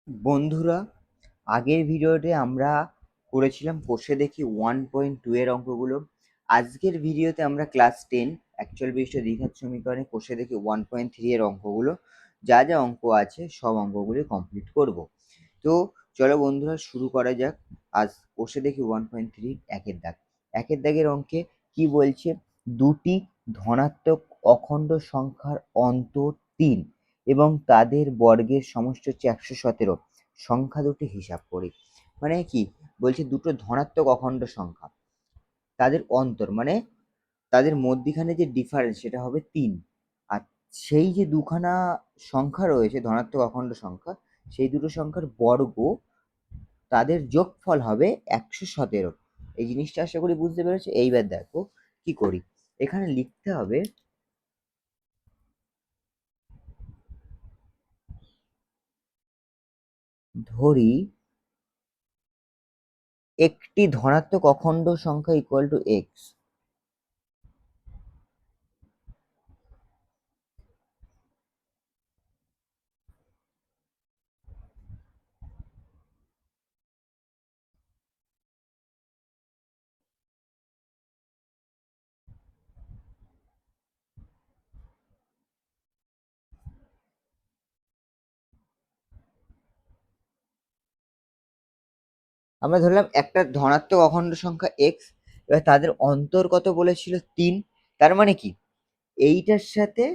বন্ধুরা, আগের ভিডিওতে আমরা করেছিলাম কষে দেখি 1.2 এর অঙ্কগুলো। আজকের ভিডিওতে আমরা ক্লাস 10 অ্যাকচুয়াল বিশিষ্ট দ্বিঘাত সমীকরণে কষে দেখি 1.3 এর অঙ্কগুলো, যা যা অঙ্ক আছে সব অঙ্কগুলি কমপ্লিট করব। তো চলো বন্ধুরা, শুরু করা যাক। আজ কষে দেখি 1.3 একের দাগ। একের দাগের অঙ্কে কি বলছে? দুটি ধনাত্মক অখণ্ড সংখ্যার অন্তর 3 এবং তাদের বর্গের সমষ্টি হচ্ছে 117। সংখ্যা দুটি হিসাব করি। মানে কি বলছে? দুটো ধনাত্মক অখণ্ড সংখ্যা, তাদের অন্তর মানে তাদের মধ্যিখানে যে ডিফারেন্স সেটা হবে 3। আর সেই যে দুখানা সংখ্যা রয়েছে ধনাত্মক অখণ্ড সংখ্যা, সেই দুটো সংখ্যার বর্গ, তাদের যোগফল হবে 117। এই জিনিসটা আশা করি বুঝতে পেরেছো। এইবার দেখো কি করি। এখানে লিখতে হবে, ধরি একটি ধনাত্মক অখণ্ড সংখ্যা ইকুয়াল টু এক্স। আমরা ধরলাম একটা ধনাত্মক অখণ্ড সংখ্যা এক্স, এবার তাদের অন্তর কত বলেছিল? 3। তার মানে কি, এইটার সাথে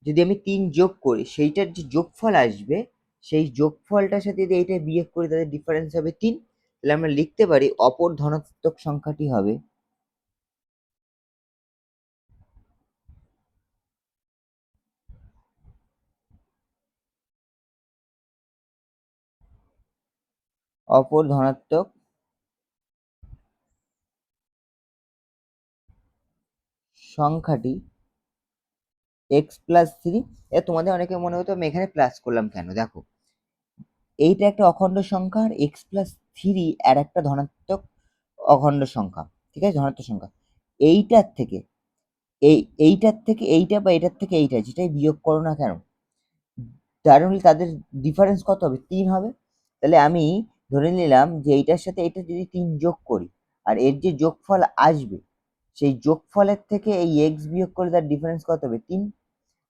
যদি আমি 3 যোগ করি, সেইটার যে যোগফল আসবে, সেই যোগফলটার সাথে যদি এইটা বিয়োগ করি, তাদের ডিফারেন্স হবে 3। তাহলে আমরা লিখতে পারি অপর ধনাত্মক সংখ্যাটি হবে অপর ধনাত্মক সংখ্যাটি এক্স প্লাস 3। তোমাদের অনেকে মনে হতো আমি এখানে প্লাস করলাম কেন। দেখো, এইটা একটা অখণ্ড সংখ্যা, আর এক্স প্লাস 3 আর একটা ধনাত্মক অখণ্ড সংখ্যা। ঠিক আছে, ধনাত্মক সংখ্যা। এইটার থেকে এইটার থেকে এইটা বা এটার থেকে এইটা যেটাই বিয়োগ করো না কেন, তার মানে তাদের ডিফারেন্স কত হবে? 3 হবে। তাহলে আমি ধরে নিলাম যে এইটার সাথে এটা যদি 3 যোগ করি, আর এর যে যোগফল আসবে, সেই যোগফলের থেকে এই এক্স বিয়োগ করলে তার ডিফারেন্স কত হবে? 3।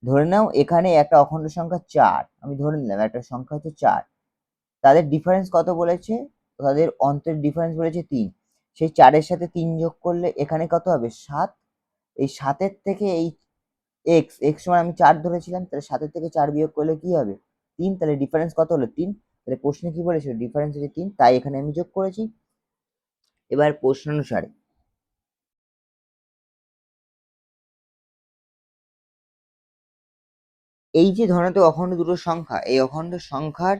ধরে নাও এখানে একটা অখণ্ড সংখ্যা 4, আমি ধরে নিলাম একটা সংখ্যা হচ্ছে 4, তাদের ডিফারেন্স কত বলেছে? তাদের অন্তের ডিফারেন্স বলেছে 3। সেই 4 এর সাথে 3 যোগ করলে এখানে কত হবে? 7। এই 7 এর থেকে এই এক্স সমান আমি 4 ধরেছিলাম, তাহলে 7 এর থেকে 4 বিয়োগ করলে কি হবে? 3। তাহলে ডিফারেন্স কত হলো? 3। তাহলে প্রশ্নে কি বলেছিল? ডিফারেন্স হচ্ছে 3, তাই এখানে আমি যোগ করেছি। এবার প্রশ্ন অনুসারে এই যে ধনাত্মক অখণ্ড দুটো সংখ্যা, এই অখণ্ড সংখ্যার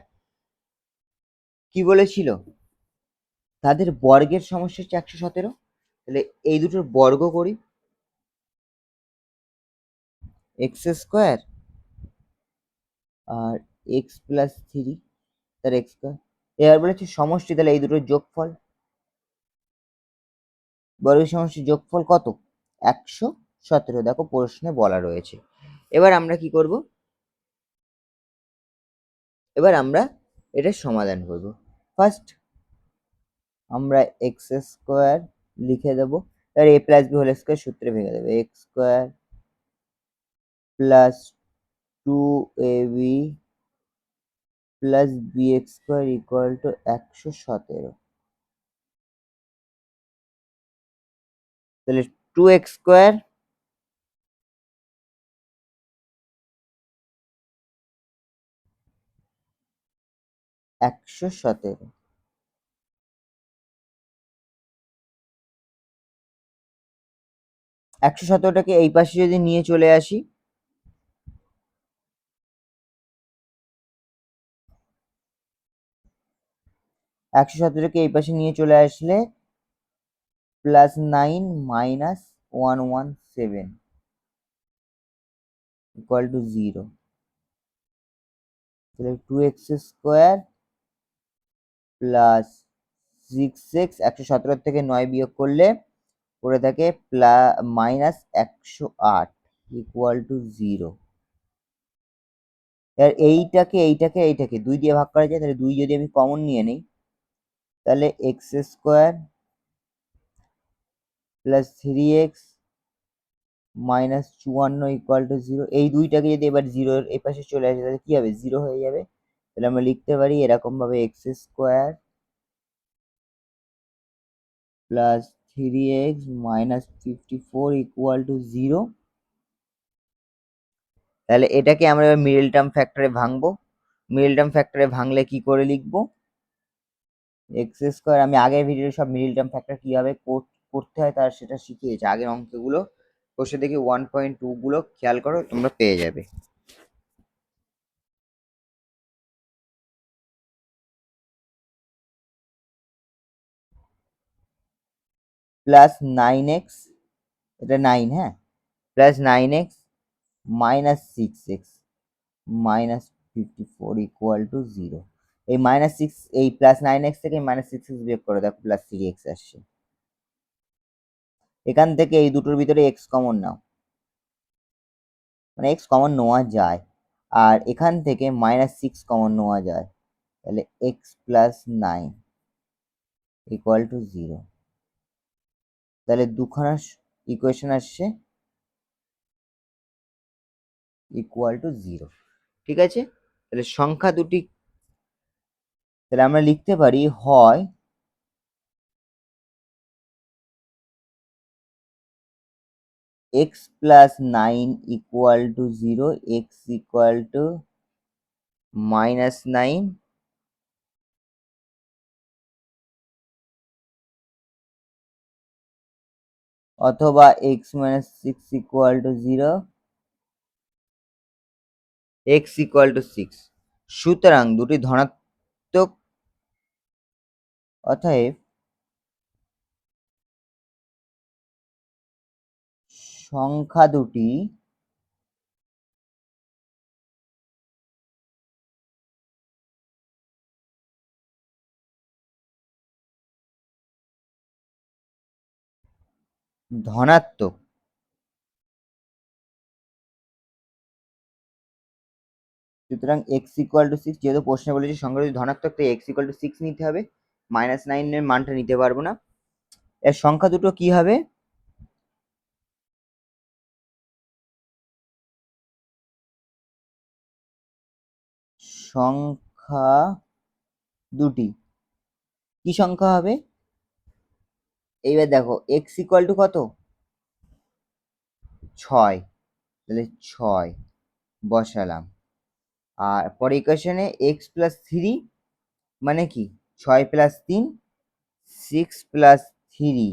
কি বলেছিল? তাদের বর্গের সমষ্টি হচ্ছে 117। তাহলে এই দুটোর বর্গ করি, এক্স স্কোয়ার আর এক্স প্লাস 3 তার এক্স স্কোয়ার। এবার বলেছে সমষ্টি, তাহলে এই দুটোর যোগফল, বর্গের সমষ্টির যোগফল কত? 117। দেখো প্রশ্নে বলা রয়েছে। এবার আমরা কি করব? এবার আমরা এটার সমাধান করব। ফার্স্ট আমরা এক্স স্কোয়ার লিখে দেবো। এবার A plus B whole square সূত্রে ভেঙে দেবে। X square plus 2ab plus B X square equal to 117। তাহলে 2x স্কোয়ার একশো সতেরো। 117টাকে এই পাশে যদি নিয়ে চলে আসি, 117কে এই পাশে নিয়ে চলে আসলে +9 মাইনাস 117 ইকুয়াল টু 0। তাহলে 2x স্কোয়ার প্লাস 6x, 117 থেকে 9 বিয়োগ করলে পড়ে থাকে মাইনাস 108 ইকুয়াল টু 0। আর এইটাকে 2 দিয়ে ভাগ করা যায়, তাহলে 2 যদি আমি কমন নিয়ে নিই, তাহলে x square plus 3x minus 54 equal to 0। এই দুইটাকে যদি এবার 0 এই পাশে চলে আসে, তাহলে কি হবে? 0 হয়ে যাবে। তাহলে আমরা লিখতে পারি এরকম ভাবে x square plus 3x minus 54 equal to 0। তাহলে এটাকে আমরা এবার মিডল টার্ম ফ্যাক্টরে ভাঙবো। মিডল টার্ম ফ্যাক্টরে ভাঙলে কি করে লিখবো? এক্স স্কোয়ার, আমি আগের ভিডিওতে সব মিডল টার্ম ফ্যাক্টর কিভাবে করতে হয় তার সেটা শিখিয়েছি। আগের অঙ্কগুলো বসে দেখি 1.2 গুলো খেয়াল করো, তোমরা পেয়ে যাবে। প্লাস 9x, এটা 9, হ্যাঁ, plus 9x minus 6x minus 54 equal to 0। এই মাইনাস 6, এই প্লাস 9x থেকে মাইনাস 6x বিয়োগ করে দেখো প্লাস 3x আসছে। এখান থেকে এই দুটোর ভিতরে x কমন নাও, মানে x কমন নেওয়া যায়, আর এখান থেকে মাইনাস 6 কমন নেওয়া যায়, তাহলে x প্লাস 9 ইকুয়াল টু 0। তাহলে দুখানা ইকুয়েশন আসছে ইকুয়াল টু 0। ঠিক আছে, তাহলে সংখ্যা দুটি, তাহলে আমরা লিখতে পারি হয় x plus 9 equal to 0, x equal two minus 9, অথবা x minus 6 equal to 0, x equal two 6। সুতরাং দুটি ধনাত্মক, অতএব সংখ্যা দুটি ধনাত্মক। সুতরাং x ইকুয়াল টু 6, যেহেতু প্রশ্নে বলেছে সংখ্যা দুটি ধনাত্মক, তাই x ইকুয়াল টু 6 নিতে হবে, মাইনাস 9 এর মানটা নিতে পারবো না। এর সংখ্যা দুটো কি হবে? সংখ্যা দুটি কি সংখ্যা হবে? এইবার দেখো x ইকুয়াল টু কত? 6, তাহলে 6 বসালাম, আর পরে ইকুয়েশনে x প্লাস 3 মানে কি 6 প্লাস 3 6 প্লাস 3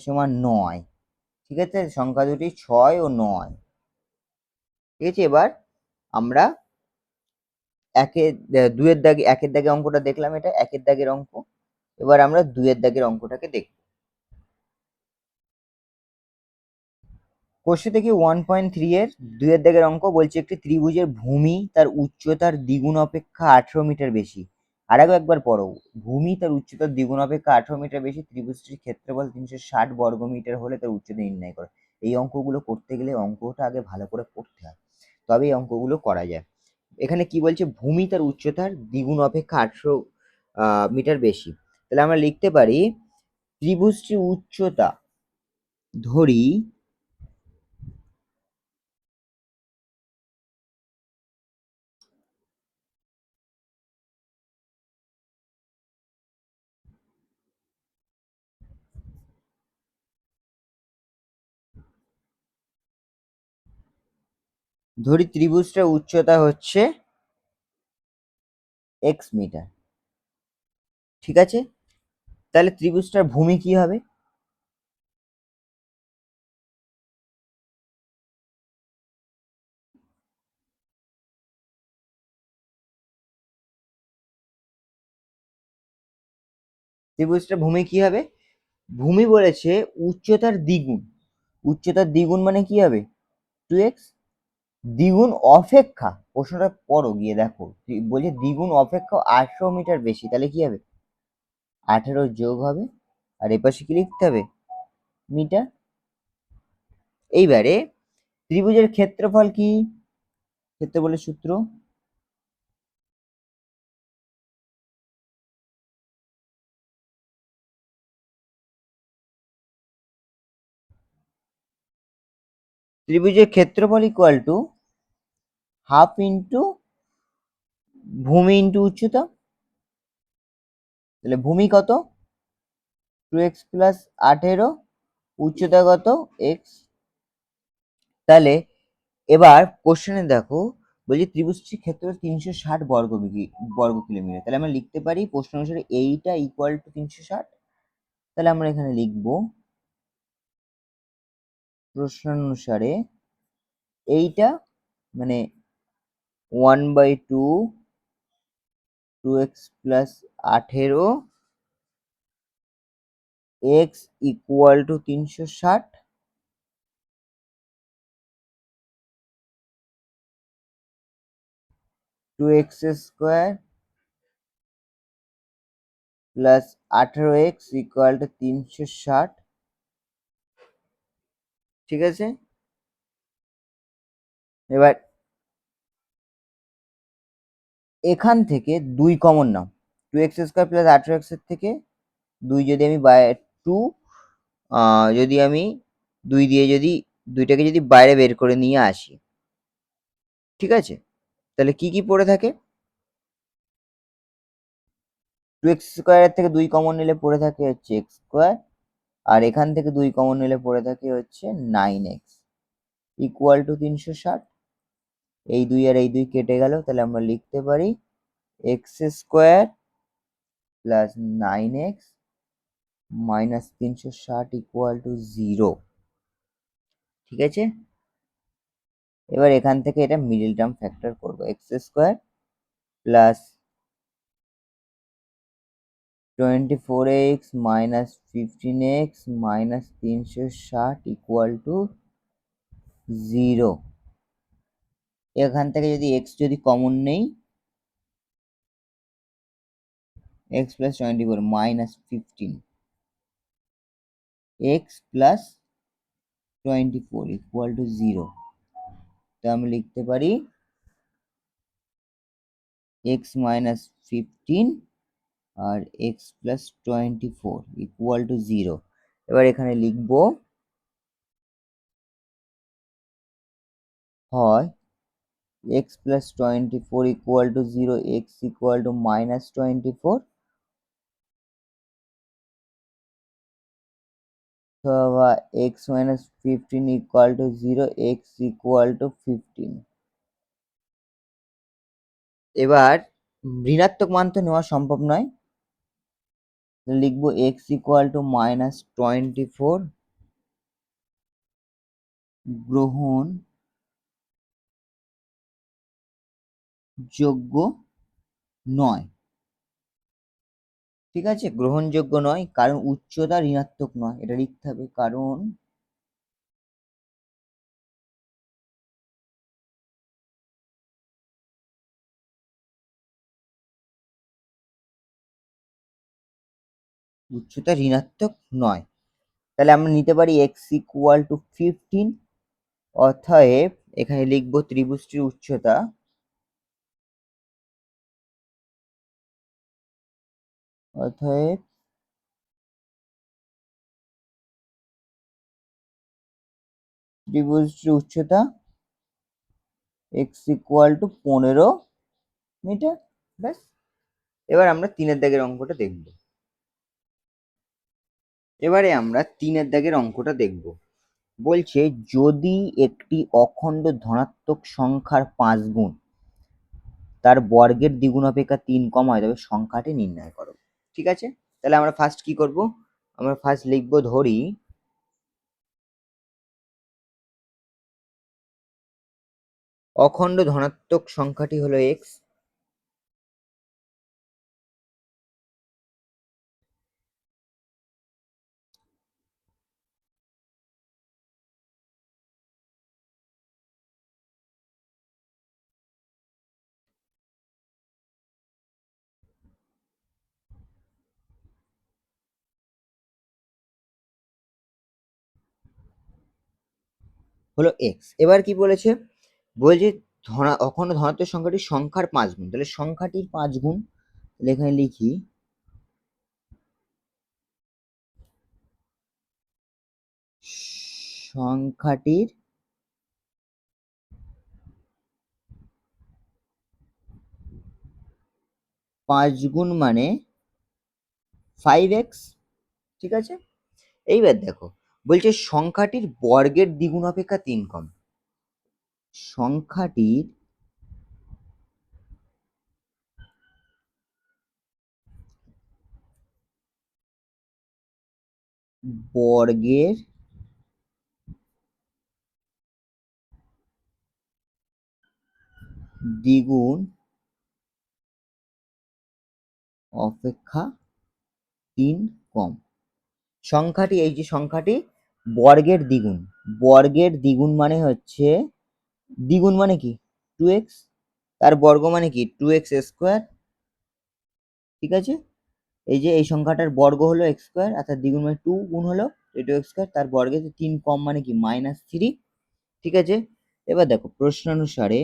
সমান 9। ঠিক আছে, সংখ্যা দুটি 6 ও 9। ঠিক আছে, এবার আমরা দুয়ের দাগে, একের দাগে অঙ্কটা দেখলাম, এটা একের দাগের অঙ্ক। এবার আমরা দুয়ের দাগের অঙ্কটাকে দেখব। কোশ্চেন দেখি 1.3 এর দুয়ের দাগের অঙ্ক বলছে একটি ত্রিভুজের ভূমি তার উচ্চতার দ্বিগুণ অপেক্ষা 18 মিটার বেশি। আর একবার পড়ো, ভূমি তার উচ্চতার দ্বিগুণ অপেক্ষা 18 মিটার বেশি, ত্রিভুজটির ক্ষেত্রফল 360 বর্গ মিটার হলে তার উচ্চতা নির্ণয় করো। এই অঙ্কগুলো করতে গেলে অঙ্কটা আগে ভালো করে পড়তে হয়, তবে এই অঙ্কগুলো করা যায়। এখানে কি বলছে? ভূমি তার উচ্চতার দ্বিগুণ অপেক্ষা 18 মিটার বেশি। তাহলে আমরা লিখতে পারি ত্রিভুজটির উচ্চতা, ধরি ত্রিভুজটার উচ্চতা হচ্ছে x মিটার। ঠিক আছে, তাহলে ত্রিভুজটার ভূমি কি হবে? ত্রিভুজটার ভূমি কি হবে? ভূমি বলেছে উচ্চতার দ্বিগুণ, উচ্চতার দ্বিগুণ মানে কি হবে? 2x। দ্বিগুণ অপেক্ষা, প্রশ্নটা পড়ো গিয়ে দেখো, বলছে দ্বিগুণ অপেক্ষা 18 মিটার বেশি, তাহলে কি হবে? 18 যোগ হবে, আর এপাশে কি লিখতে হবে? মিটার। এইবারে ত্রিভুজের ক্ষেত্রফল কি? ক্ষেত্রফলের সূত্র ত্রিভুজের ক্ষেত্রফল ইকুয়াল টু হাফ ইন্টু ভূমি ইন্টু উচ্চতা। তাহলে ভূমি কত? 2x প্লাস 18, উচ্চতা কত? x। তাহলে এবার কোশ্চেনে দেখো, বলছি ত্রিভুজটির ক্ষেত্রফল 360 বর্গ কিলোমিটার। তাহলে আমরা লিখতে পারি প্রশ্ন অনুসারে এইটা ইকুয়াল টু 360। তাহলে আমরা এখানে লিখব প্রশ্ন অনুসারে এইটা মানে 1/2 2x plus 18 x equal two 360, 2x square plus 18x equal to 360। ঠিক আছে, এবার এখান থেকে 2 কমন নাও। 2x স্কোয়ার প্লাস 18x এর থেকে 2 যদি আমি টু যদি আমি 2 দিয়ে যদি 2টাকে যদি বাইরে বের করে নিয়ে আসি, ঠিক আছে, তাহলে কি কি পড়ে থাকে? 2x স্কোয়ারের থেকে 2 কমন নিলে পড়ে থাকে হচ্ছে x স্কোয়ার, আর এখান থেকে 2 কমন নিলে পড়ে থাকে হচ্ছে 9x ইকুয়াল টু 360। এই 2 আর এই 2 কেটে গেল, তাহলে আমরা লিখতে পারি x square plus 9x minus 360 equal to 0। ঠিক আছে, এবার এখান থেকে এটা মিডল টার্ম ফ্যাক্টর করব, X square plus 24x minus 15x minus 360 equal to 0। এখান থেকে যদি x যদি কমন নেই, x plus 24 minus 15 x plus 24 equal to 0। তো আমি লিখতে পারি x মাইনাস 15 আর x প্লাস 24 ইকুয়াল টু 0। এবার এখানে লিখবো হয় x plus 24 equal to 0, x equal two minus 24, অথবা x minus 15 equal to 0, x equal two 15। এবার ঋণাত্মক মান তো নেওয়া সম্ভব নয়, লিখবো x ইকুয়াল টু মাইনাস 24 গ্রহণ যোগ্য নয়। ঠিক আছে, গ্রহণযোগ্য নয় কারণ উচ্চতা ঋণাত্মক নয়, এটা লিখতে হবে, কারণ উচ্চতা ঋণাত্মক নয়। তাহলে আমরা নিতে পারি x ইকুয়াল টু 15। অতএব এখানে লিখবো ত্রিভুজটির উচ্চতা অতএব ত্রিভুজটির উচ্চতা x ইকুয়াল টু 15 মিটার। ব্যাস, এবার আমরা 3-এর দাগের অঙ্কটা দেখব। এবারে আমরা 3-এর দাগের অঙ্কটা দেখব। বলছে যদি একটি অখণ্ড ধনাত্মক সংখ্যার 5 গুণ তার বর্গের দ্বিগুণ অপেক্ষা 3 কম হয়, তবে সংখ্যাটি নির্ণয় করো। ঠিক আছে, তাহলে আমরা ফার্স্ট কি করব? আমরা ফার্স্ট লিখবো, ধরি অখণ্ড ধনাত্মক সংখ্যাটি হলো x, হলো x। এবার কি বলেছে? বলছে অখণ্ড ধনাত্মক সংখ্যাটি সংখ্যার 5 গুণ, তাহলে সংখ্যাটির 5 গুণ, তাহলে এখানে লিখি সংখ্যাটির 5 গুণ মানে 5x, ঠিক আছে। এইবার দেখো বলছে সংখ্যাটির বর্গের দ্বিগুণ অপেক্ষা 3 কম। সংখ্যাটির বর্গের দ্বিগুণ অপেক্ষা 3 কম। সংখ্যাটি, এই যে সংখ্যাটি বর্গের দ্বিগুণ, বর্গের দ্বিগুণ মানে হচ্ছে, দ্বিগুণ মানে কি 2x, তার বর্গ মানে কি 2x স্কোয়ার, ঠিক আছে। এই যে এই সংখ্যাটার বর্গ হলো এক্স স্কোয়ার আর তার দ্বিগুণ মানে 2 গুণ হলো 2x স্কোয়ার, তার বর্গে 3 কম মানে কি -3, ঠিক আছে। এবার দেখো প্রশ্ন অনুসারে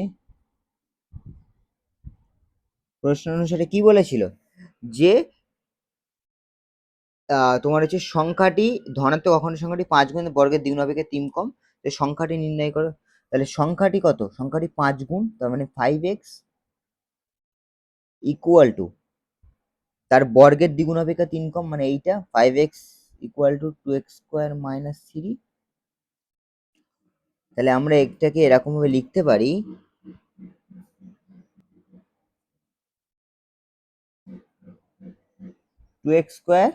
কি বলেছিল যে তোমার হচ্ছে সংখ্যাটি ধনাত্মক অখণ্ড সংখ্যাটি 5 গুণ বর্গের দ্বিগুণ অপেক্ষা 3 কম, তো সংখ্যাটি নির্ণয় করো। তাহলে সংখ্যাটি কত, সংখ্যাটি 5 গুণ, তার মানে 5x ইকুয়াল টু তার বর্গের দ্বিগুণ অপেক্ষা 3 কম মানে এইটা 5x equal two 2x square -3। তাহলে আমরা এটাকে এরকম ভাবে লিখতে পারি 2x square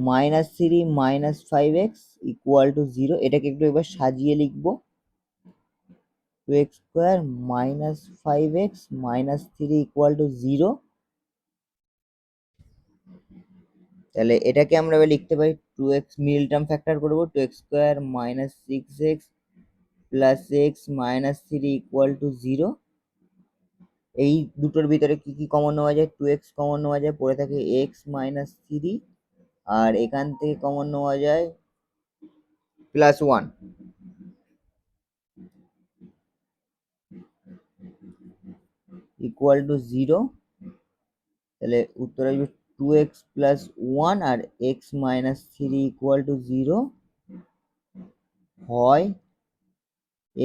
-3 -5x equal to 0। এটাকে একটু এবার সাজিয়ে লিখবো 2x square -5x -3 equal to 0। তাহলে এটাকে আমরা এবার লিখতে পারি 2x মিডল টার্ম ফ্যাক্টর করবো 2x square -6x plus x -3 equal to 0। এই দুটোর ভিতরে কি কি কমন নেওয়া যায়, 2x কমন নেওয়া যায়, পড়ে থাকে x -3, আর এখান থেকে কমন নেওয়া যায় +1 ইকুয়াল টু 0। তাহলে উত্তর আসবে 2x প্লাস 1 আর x -3 ইকুয়াল টু 0, হয়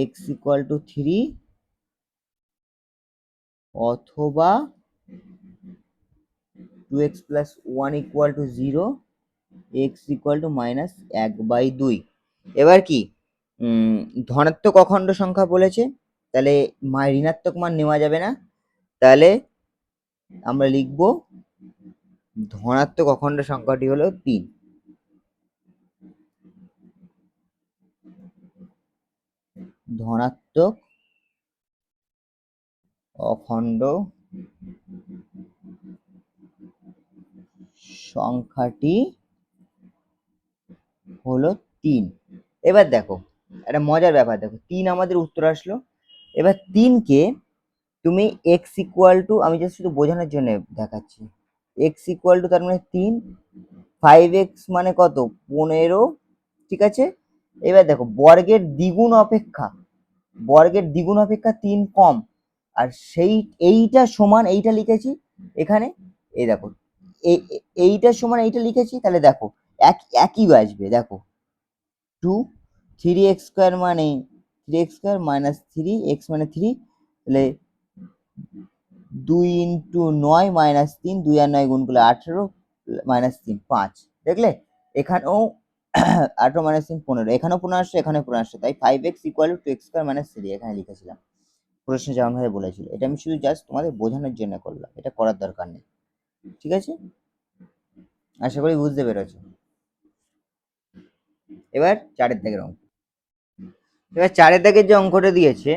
x ইকুয়াল টু 3 অথবা 2x plus 1 equal to 0, x equal to -1/2। এবার কি ধনাত্মক অখণ্ড সংখ্যা বলেছে, তাহলে ঋণাত্মক মান নেওয়া যাবে না, তাহলে আমরা লিখব ধনাত্মক অখণ্ড সংখ্যাটি হলো 3। ধনাত্মক অখণ্ড সংখ্যাটি হলো 3। এবার দেখো একটা মজার ব্যাপার, দেখো 3 আমাদের উত্তর আসলো। এবার 3কে তুমি x ইকুয়াল টু, আমি জাস্ট শুধু বোঝানোর জন্য দেখাচ্ছি, x ইকুয়াল টু তার মানে 3, 5x মানে কত 15, ঠিক আছে। এবার দেখো বর্গের দ্বিগুণ অপেক্ষা 3 কম, আর সেই এইটা সমান এইটা লিখেছি এখানে, এই দেখো এইটার সমান এইটা লিখেছি, তাহলে দেখো একই আসবে, দেখো 2 3x স্কোয়ার মানে 3x স্কোয়ার -3x মানে 3, তাহলে 2 ইন্টু 9 -3, 2 আর 9 গুণ করলে 18 -3 5, দেখলে এখানেও 18 -3 15, এখানেও 15 আসছে, এখানেও 15 আসছে, তাই 5x equal two x square -3 এখানে লিখেছিলাম। প্রশ্ন যেমন ভাবে বলেছিল, এটা আমি শুধু জাস্ট তোমাদের বোঝানোর জন্য করলাম, এটা করার দরকার নেই, ঠিক আছে। আশা করি বুঝতে পেরেছো। এবার 4 দাগের অঙ্ক, এবার 4 দাগের যে অঙ্কটা দিয়েছে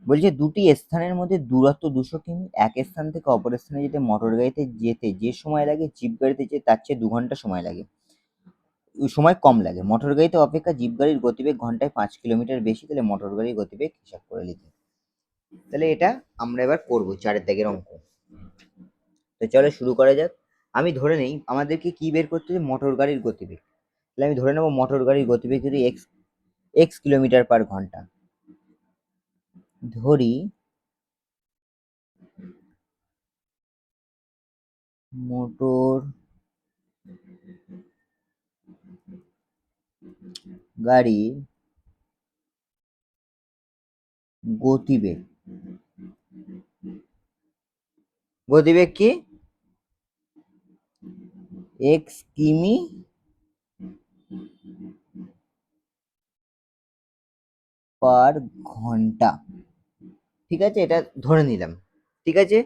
বলছে দুটি স্থানের মধ্যে দূরত্ব 200 কিমি, এক স্থান থেকে অপর স্থানে যেতে মোটর গাড়িতে যেতে যে সময় লাগে জিপ গাড়িতে যেতে তার চেয়ে 2 ঘন্টা সময় লাগে, সময় কম লাগে। মোটর গাড়িতে অপেক্ষা জিপ গাড়ির গতিবেগ ঘন্টায় 5 কিলোমিটার বেশি, তাহলে মোটর গাড়ির গতিবেগ হিসাব করে লিখি। তাহলে এটা আমরা এবার করবো 4 দাগের অঙ্ক। তো চলো শুরু করা যাক। আমি ধরে নেই আমাদেরকে কি বের করতে হবে, মোটর গাড়ির গতিবেগ। তাহলে আমি ধরে নেবো মোটর গাড়ির গতিবেগ যদি x কিলোমিটার পার ঘন্টা, ধরি মোটর গাড়ির গতিবেগ, গতিবেগ কি এক্স কিমি পার ঘন্টা, ঠিক আছে, এটা ধরে নিলাম। ঠিক আছে,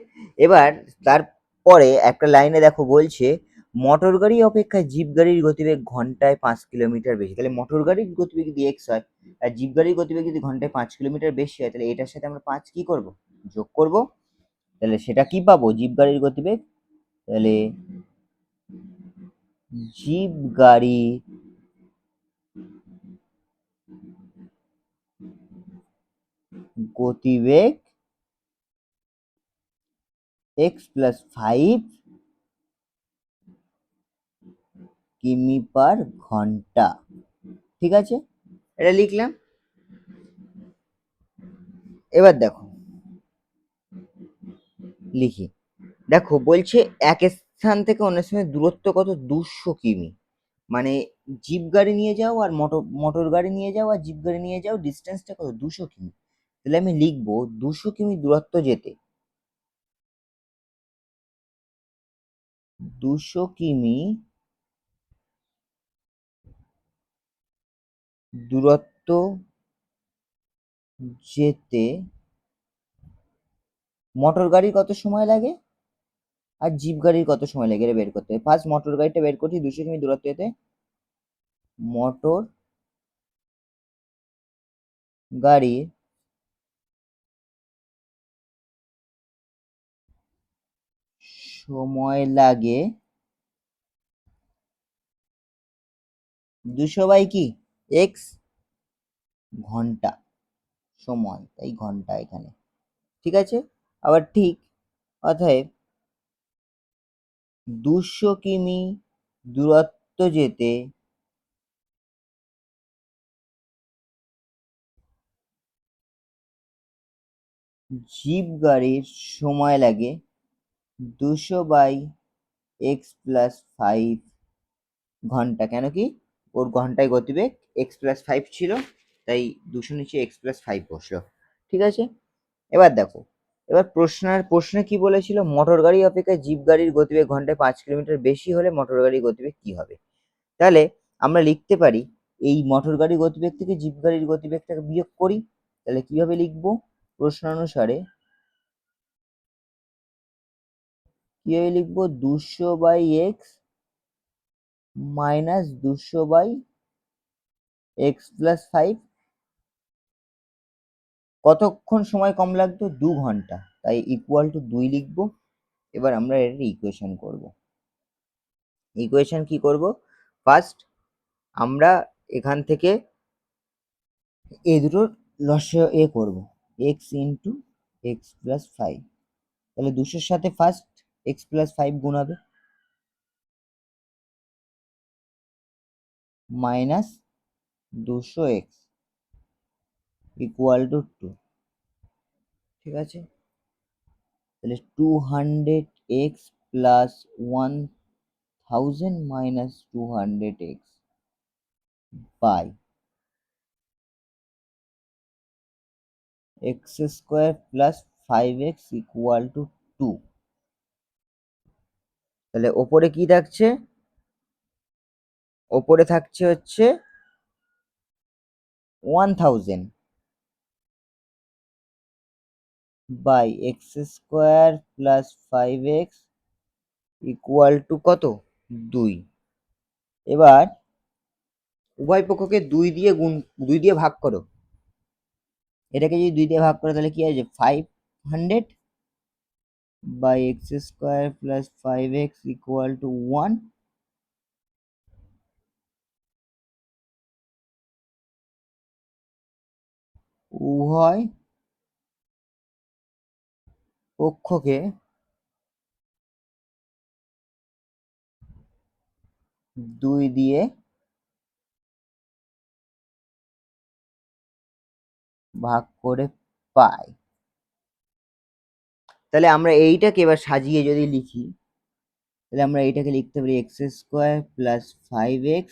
এবার তারপরে একটা লাইনে দেখো বলছে মোটর গাড়ি অপেক্ষা জিপ গাড়ির গতিবেগ ঘন্টায় 5 কিলোমিটার বেশি। তাহলে মোটর গাড়ির গতিবেগ যদি এক্স হয় আর জিপ গাড়ির গতিবেগ যদি ঘন্টায় 5 কিলোমিটার বেশি হয়, তাহলে এটার সাথে আমরা 5 কি করব, যোগ করব। তাহলে সেটা কি পাবো, জিপ গাড়ির গতিবেগ। তাহলে জিপ গাড়ি গতিবেগ x+5 কিমি পার ঘন্টা। ঠিক আছে, এটা লিখলাম। এবার দেখো লিখি, দেখো বলছে এক স্থান থেকে অন্য স্থানের দূরত্ব কত, 200 কিমি। মানে জিপ গাড়ি নিয়ে যাও আর মোটর গাড়ি নিয়ে যাও আর জিপ গাড়ি নিয়ে যাও, ডিস্টেন্সটা কত, 200 কিমি। তাহলে আমি লিখবো 200 কিমি দূরত্ব যেতে, 200 কিমি দূরত্ব যেতে মোটর গাড়ির কত সময় লাগে আর জিপ গাড়ির কত সময় লাগে, এটা বের করতে হবে। ফার্স্ট মোটর গাড়িটা বের করছি, 200 কিমি দূরত্ব যেতে মোটর গাড়ির সময় লাগে 200 বাই কি এক্স, ঘন্টা, সময় তাই ঘন্টা এখানে। ঠিক আছে, আবার ঠিক, অতএব 200 কিমি দূরত্ব যেতে জিপ গাড়ির সময় লাগে 200/x+5 ঘন্টা। কেন কি ওর ঘন্টায় গতিবেগ x+5 ছিল, তাই 200 নিচে x+5 বসলো। ঠিক আছে, এবার দেখো, এবার প্রশ্নে কি বলেছিল, মোটর গাড়ি অপেক্ষা জিপ গাড়ির গতিবেগ ঘন্টায় 5 কিলোমিটার বেশি হলে মোটর গাড়ির গতিবেগ কি হবে। তাহলে আমরা লিখতে পারি এই মোটর গাড়ির গতিবেগ থেকে জিপ গাড়ির গতিবেগটাকে বিয়োগ করি। তাহলে কিভাবে লিখবো, প্রশ্ন অনুসারে কিভাবে লিখবো, 200/x-200/x+5, কতক্ষণ সময় কম লাগতো, 2 ঘন্টা, তাই ইকুয়াল টু 2 লিখবো। এবার আমরা এর ইকুয়েশন করব। ইকুয়েশন কি করব, ফার্স্ট আমরা এখান থেকে এই দুটোর লসাগু করব, x × x+5। তাহলে 200-র সাথে ফার্স্ট x+5 গুণ হবে, মাইনাস 200x ইকুয়াল টু 2। ঠিক আছে, তাহলে 200x plus 1000 minus 200x by x² plus 5x equal to 2। তাহলে ওপরে কি থাকছে, ওপরে থাকছে হচ্ছে 1000 by x² plus 5x equal two কত, 2। এবার উভয় পক্ষকে 2 দিয়ে ভাগ করো। এটাকে যদি 2 দিয়ে ভাগ করো তাহলে কি আসবে, 500 by x² plus 5x equal two 1। উভয় পক্ষকে 2 দিয়ে ভাগ করে পাই। তাহলে আমরা এইটাকে এবার সাজিয়ে যদি লিখি, তাহলে আমরা এইটাকে লিখতে পারি x square plus 5x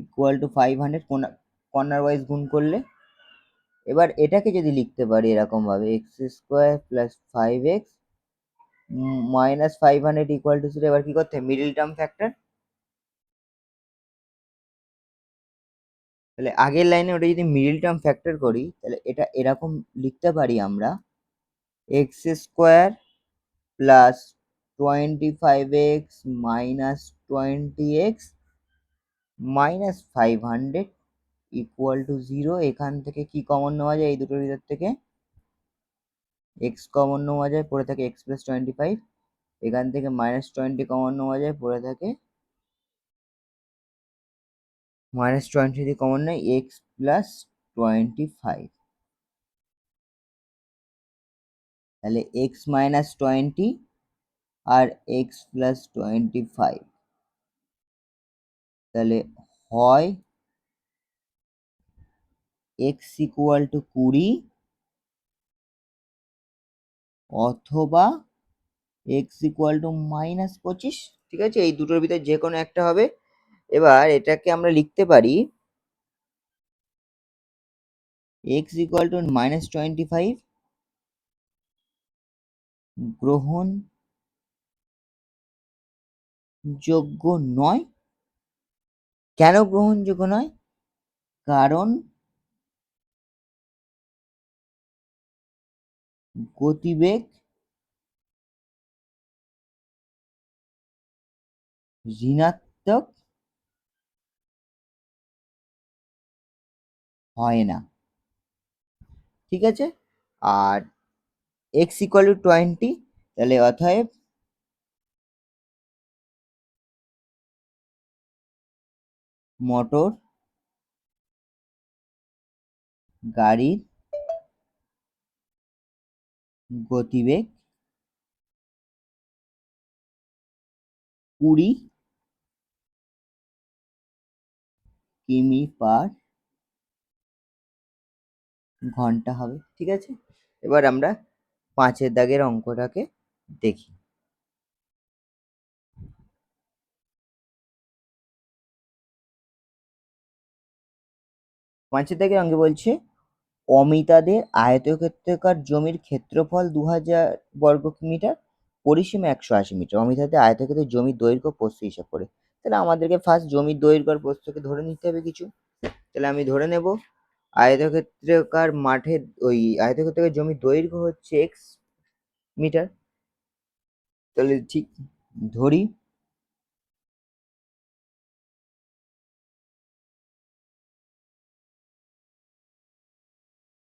equal two 500 corner wise গুণ করলে। এবার এটাকে যদি লিখতে পারি এরকম ভাবে x square plus 5x minus 500 equal to 0, এবার কি করতে হবে মিডিল টার্ম ফ্যাক্টর। তাহলে আগের লাইনে ওটা যদি মিডিল টার্ম ফ্যাক্টর করি তাহলে এটা এরকম লিখতে পারি আমরা x square plus 25x minus 20x minus 500 equal to 0। এখান থেকে কি কমন নেওয়া যায়, এই দুটোর ভিতর থেকে এক্স কমন নেওয়া যায়, পড়ে থাকে এক্স প্লাস 25। এখান থেকে মাইনাস 20 কমন নেওয়া যায়, পড়ে থাকে মাইনাস 20 দিয়ে কমন নেয় এক্স প্লাস 25। তাহলে এক্স মাইনাস 20 আর এক্স প্লাস 25, তাহলে হয় এক্স ইকুয়াল টু 20 অথবা এক্স ইকুয়াল টু মাইনাস 25। ঠিক আছে, এই দুটোর ভিতরে যে কোনো একটা হবে। এবার এটাকে আমরা লিখতে পারি এক্স ইকুয়াল টু মাইনাস 25 গ্রহণযোগ্য নয়। কেন গ্রহণযোগ্য নয়? কারণ গতিবেগ ঋণাত্মক হয় না। ঠিক আছে, আর এক্স ইকুয়াল টু 20, তাহলে অতএব মোটর গাড়ির গতিবেগ 20 কিমি পার ঘন্টা হবে। ঠিক আছে, এবার আমরা 5-এর দাগের অঙ্কটাকে দেখি। 5-এর দাগের অঙ্কে বলছে অমিতাদের আয়তক্ষেত্রাকার জমির ক্ষেত্রফল 2000 বর্গ মিটার, পরিসীমা 180 মিটার। অমিতাদের আয়তক্ষেত্রের জমির দৈর্ঘ্য প্রস্থ হিসাব করে। তাহলে আমাদেরকে ফার্স্ট জমির দৈর্ঘ্য আর প্রস্থকে ধরে নিতে হবে কিছু। তাহলে আমি ধরে নেব আয়তক্ষেত্রাকার মাঠের ওই আয়তক্ষেত্রাকার জমির দৈর্ঘ্য হচ্ছে এক্স মিটার। তাহলে ঠিক ধরি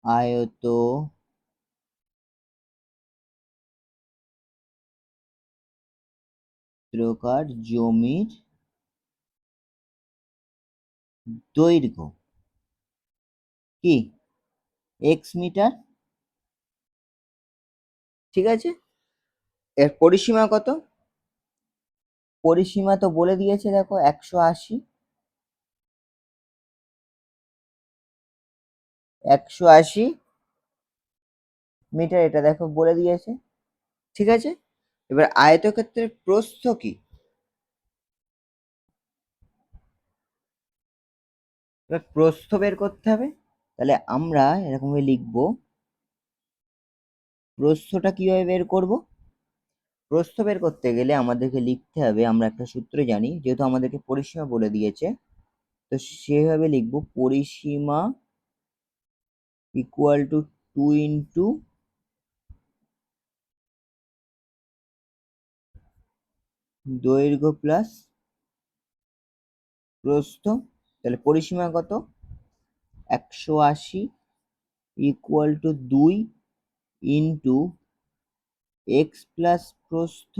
আয়তক্ষেত্রাকার জমির দৈর্ঘ্য কি এক্স মিটার। ঠিক আছে, এর পরিসীমা কত? পরিসীমা তো বলে দিয়েছে, দেখো 180। 180 মিটার এটা দেখো বলে দিয়েছে। ঠিক আছে, এবার আয়তক্ষেত্রের প্রস্থ কি? এবার প্রস্থ বের করতে হবে। তাহলে আমরা এরকম ভাবে লিখবো, প্রস্থটা কিভাবে বের করব? প্রস্থ বের করতে গেলে আমাদেরকে লিখতে হবে, আমরা একটা সূত্র জানি, যেহেতু আমাদেরকে পরিসীমা বলে দিয়েছে, তো সেভাবে লিখবো পরিসীমা ইকুয়াল টু 2 ইন্টু দৈর্ঘ্য প্লাস প্রস্থ। তাহলে পরিসীমা কত? 180 equal to 2 into x plus প্রস্থ।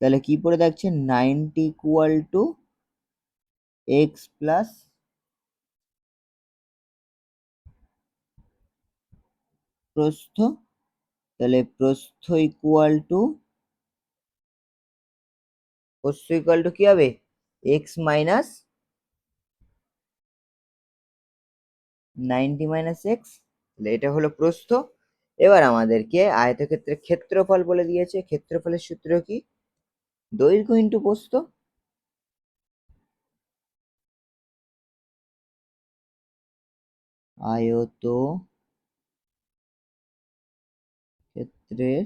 তাহলে কি পড়ে থাকছে 90 ইকুয়াল টু এক্স প্লাস প্রস্থ। তাহলে প্রস্থ ইকুয়াল টু কি হবে? এক্স মাইনাস 90 মাইনাস এক্স, তাহলে এটা হলো প্রস্থ। এবার আমাদেরকে আয়তক্ষেত্রের ক্ষেত্রফল বলে দিয়েছে। ক্ষেত্রফলের সূত্র কি? দৈর্ঘ্য ইন্টু প্রস্থ। আয়ত ক্ষেত্রের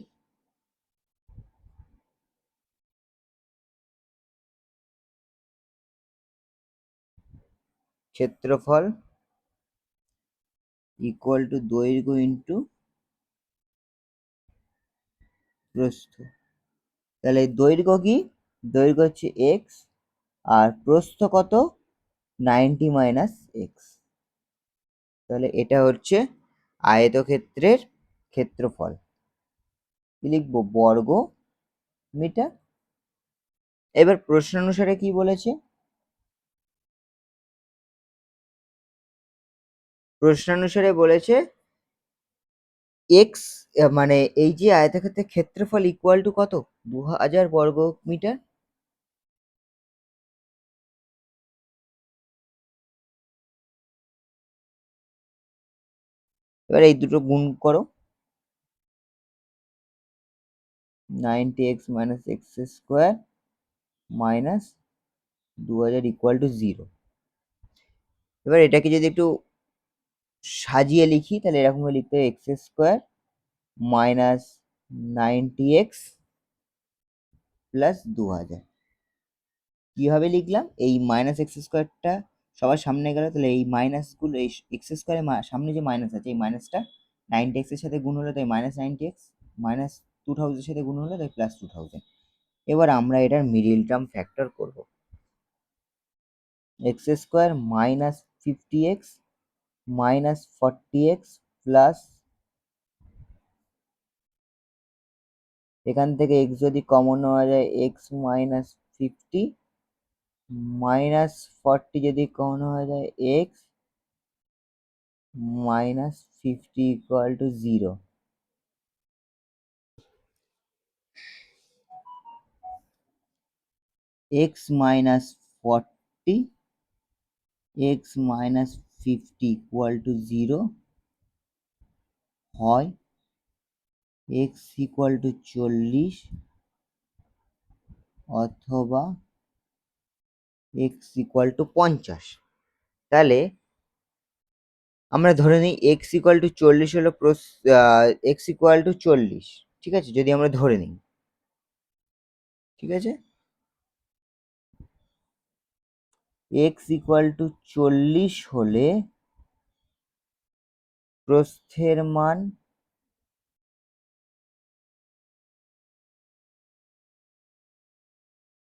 ক্ষেত্রফল ইকুয়াল টু দৈর্ঘ্য ইন্টু প্রস্থ। তাহলে দৈর্ঘ্য কি? দৈর্ঘ্য হচ্ছে এক্স, আর প্রস্থ কত? 90 মাইনাস এক্স। তাহলে এটা হচ্ছে আয়তক্ষেত্রের ক্ষেত্রফল। কি লিখবো? বর্গ মিটার। এবার প্রশ্নানুসারে কি বলেছে? প্রশ্নানুসারে বলেছে এক্স, মানে এই যে আয়তক্ষেত্রের ক্ষেত্রফল ইকুয়াল টু কত? 2000 বর্গ মিটার। এবার এই দুটো গুণ করো। 90x minus x square minus 2000 equal to 0। এবার এটাকে যদি একটু সাজিয়ে লিখি তাহলে এরকম ভাবে লিখতে হবে x square minus 90x plus 2000। কিভাবে লিখলাম? এই মাইনাস এক্স স্কোয়ারটা সবার সামনে গেল, তাহলে এই মাইনাস গুলো, এই এক্স স্কোয়ারের সামনে যে মাইনাস আছে এই মাইনাসটা 90x এর সাথে গুণ হলো তাই মাইনাস 90x, মাইনাস 2000 এর সাথে গুণ হলো তাই প্লাস 2000। এবার আমরা এটার মিডিল টার্ম ফ্যাক্টর করব। X square minus 50x minus 40x plus, এখান থেকে x যদি কমন নেওয়া যায় x মাইনাস 50 মাইনাস 40 যদি কমন নেওয়া যায় x minus 50 equal to 0। x minus 40 x minus 50 equal to 0 হয় x ইকুয়াল টু 40 অথবা x ইকুয়াল টু 50। তাহলে আমরা ধরে নিই x ইকুয়াল টু 40 হলো x ইকুয়াল টু 40, ঠিক আছে? যদি আমরা ধরে নিই, ঠিক আছে, x ইকুয়াল টু 40 হলে প্রস্থের মান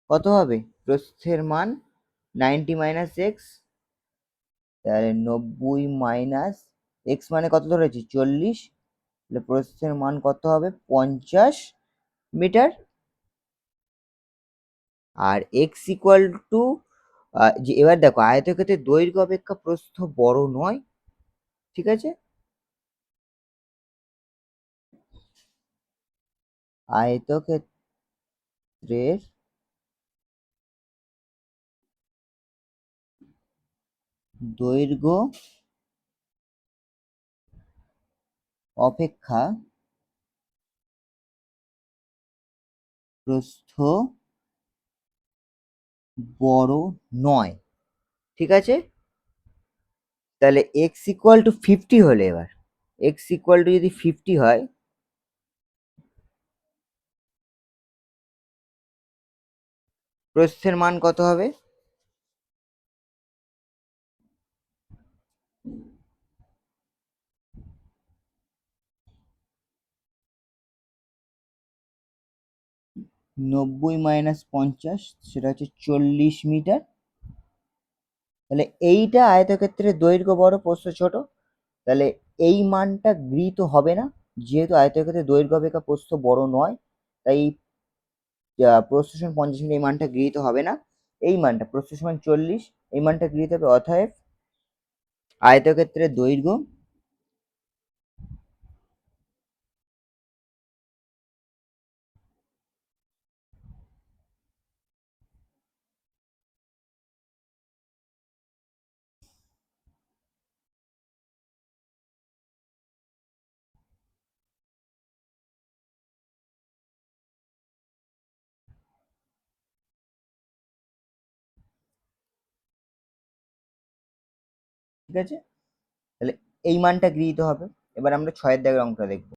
কত হবে? প্রস্থের মান 90 মাইনাস এক্স, তাহলে 90 মাইনাস এক্স মানে কত ধরেছি? 40। তাহলে প্রস্থের মান কত হবে? 50 মিটার। আর এক্স ইকুয়াল টু, যে এবার দেখো আয়তক্ষেত্রের দৈর্ঘ্য অপেক্ষা প্রস্থ বড় নয়, ঠিক আছে? আয়তক্ষেত্রের দৈর্ঘ্য অপেক্ষা প্রস্থ বড় নয়, ঠিক আছে? তাহলে এক্স ইকুয়াল টু 50 হলে, এবার এক্স ইকুয়াল টু যদি 50 হয়, প্রস্থের মান কত হবে? 90 মাইনাস 50, সেটা হচ্ছে 40 মিটার। তাহলে এইটা আয়তক্ষেত্রের দৈর্ঘ্য বড় প্রস্থ ছোট, তাহলে এই মানটা গৃহীত হবে না, যেহেতু আয়তক্ষেত্রের দৈর্ঘ্য অপেক্ষা প্রস্থ বড় নয়, তাই প্রস্থ সমান 50 মিটার এই মানটা গৃহীত হবে না। এই মানটা প্রস্থ সমান 40, এই মানটা গৃহীত হবে। অতএব আয়তক্ষেত্রের দৈর্ঘ্য আছে? তাহলে এই মানটা গৃহীত হবে। এবার আমরা ৬ এর দাগের অঙ্কটা দেখব।